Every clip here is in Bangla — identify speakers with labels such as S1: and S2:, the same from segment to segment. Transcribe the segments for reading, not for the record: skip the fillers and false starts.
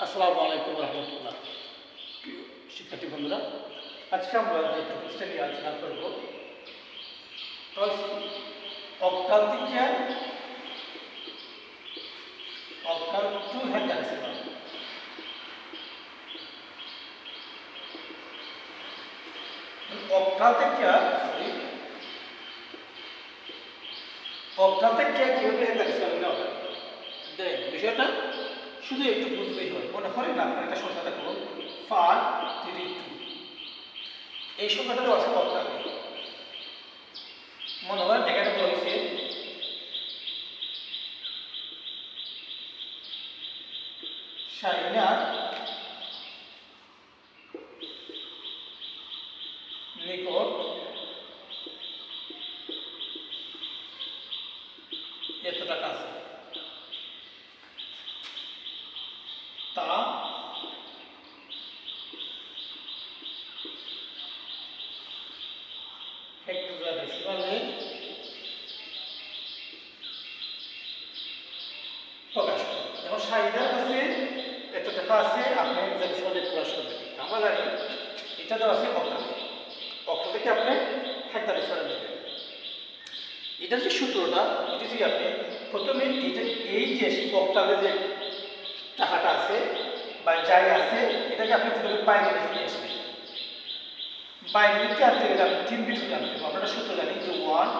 S1: আসসালামু আলাইকুম রহমতুল্লাহ। প্রিয় শিক্ষার্থী বন্ধুরা, আজকে আমরা যে টপিকসটা নিয়ে আলোচনা করব অক্টাল থেকে অক্টাল টু হেক্সাডেসিমাল। অক্টাল থেকে কিভাবে হেক্সাডেসিমাল নেওয়া হয়, দেখ বিষয়টা শুধু একটু বুঝলেই হয়। মনে হয় না আপনার একটা সংখ্যা থাকবো 532, এই সংখ্যাটারও আছে অক্টাল। মনে হয় এখানে বলেছে শাহিনার নিকট এত টাকা আছে, তা হেক্সাডেসিমালে প্রকাশ করে। এখন শাহিদার কাছে এত টাকা আছে, আপনি হেক্সাডেসিমালে প্রকাশ করবেন। আমরা জানি এটা দেওয়া আছে অক্টালে, অক্টাল থেকে আপনি হেক্সাডেসিমালে নেবেন। এটার যে সূত্রটা, এটা থেকে আপনি প্রথমে এই যে অক্টালে যে টাকাটা আছে বা যাই আছে, এটাকে আপনি প্রথমে বাইনারি নিয়ে আসবেন। বাইনারিতে আনতে গেলে আপনি 3 বিট জানতে হবে। আমরা সূত্র জানি যে 1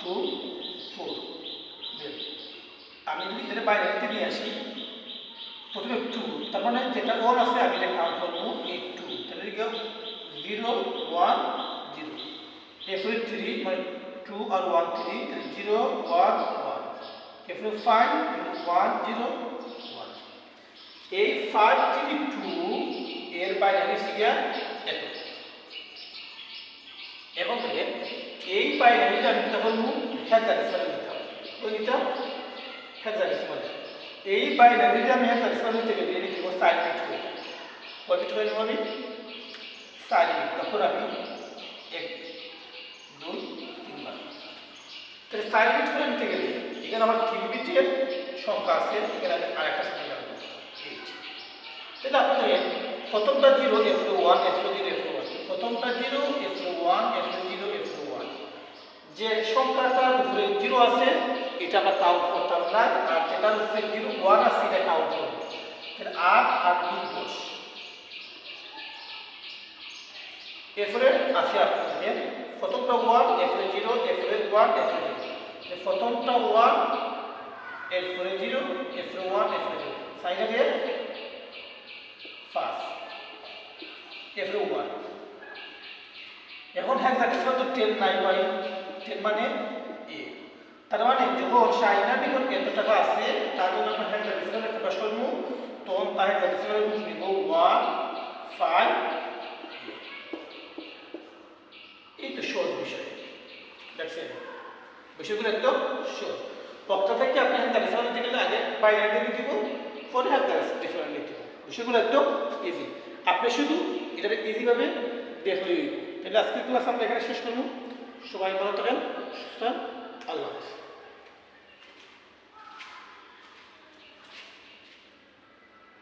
S1: 2 4। আমি যদি এটা বাইনারিতে নিয়ে আসি, প্রথমে 2, তার মানে যেটা 1 আছে আমি এটা কাউন্ট করবো এই 2, তাহলে কি 0 1 0। এরপরে 3 মানে 2 আর 1 3, তাহলে 0 1 1। এরপরে 5 1 0 1। এই 532 এর বাইনারি ফিগার এত। এবং এই বাইনারিটা আমি তখন হেক্সাডেসিমালে নিতে হবে। তো নিতে হেক্সাডেসিমালে এই বাইনারিটা আমি হেক্সাডেসিমালে নিতে গেলে এটি দিব 4 বিট করে। কত বিট করে নেব আমি? 4 বিট। তখন আমি 1 2 3 বার, তাহলে 4 বিট করে নিতে গেলে এখানে আমার 3 বিটের সংখ্যা আছে, এখানে আমি আরেকটা সংখ্যা রাখবো 8। তাহলে আপনাদের প্রথমটা 0 এরপরে 1 এরপরে 0 এরপরে 1, প্রথমটা 0 এরপরে 1 এরপরে 0 এরপরে 1। যে সংখ্যাটার উপরে 0 আছে এটা আমরা কাউন্ট করতাম না, আর যেটার উপরে 0 1 আছে এটা কাউন্ট করব। তাহলে 8 আর 2 10। এরপরে আছে আপনাদের প্রথমটা 1 এরপরে 0 এরপরে 1 এরপরে 0। প্রথমটা 1 এরপরে 0 এরপরে 1 এরপরে 0, সাইডে 5 এরপরে 1। এখন হেক্সাডেসিমাল তো 10 নাই বাই 10 মানে a। তার মানে যখন শাহিনার নিকট এত টাকা আছে তার জন্য আমরা হেক্সাডেসিমালে প্রকাশ করবো, তখন তার হেক্সাডেসিমালে নিব 1 5। এই তো সহজ বিষয়, দেখছেন বিষয়গুলো একদম সহজ। অক্টাল থেকে আপনি হেক্সাডেসিমালে নিতে গেলে আগে বাইনারি নিতে দিব, পরে হেক্সাডেসিমালে নিতে দিব। বিষয়গুলো একদম ইজি, আপনি শুধু এটা ইজিভাবে দেখলেই। তাহলে আজকের ক্লাস আমরা এখানে শেষ করবো। সবাই ভালো থাকেন, সুস্থ, আল্লাহ হাফেজ।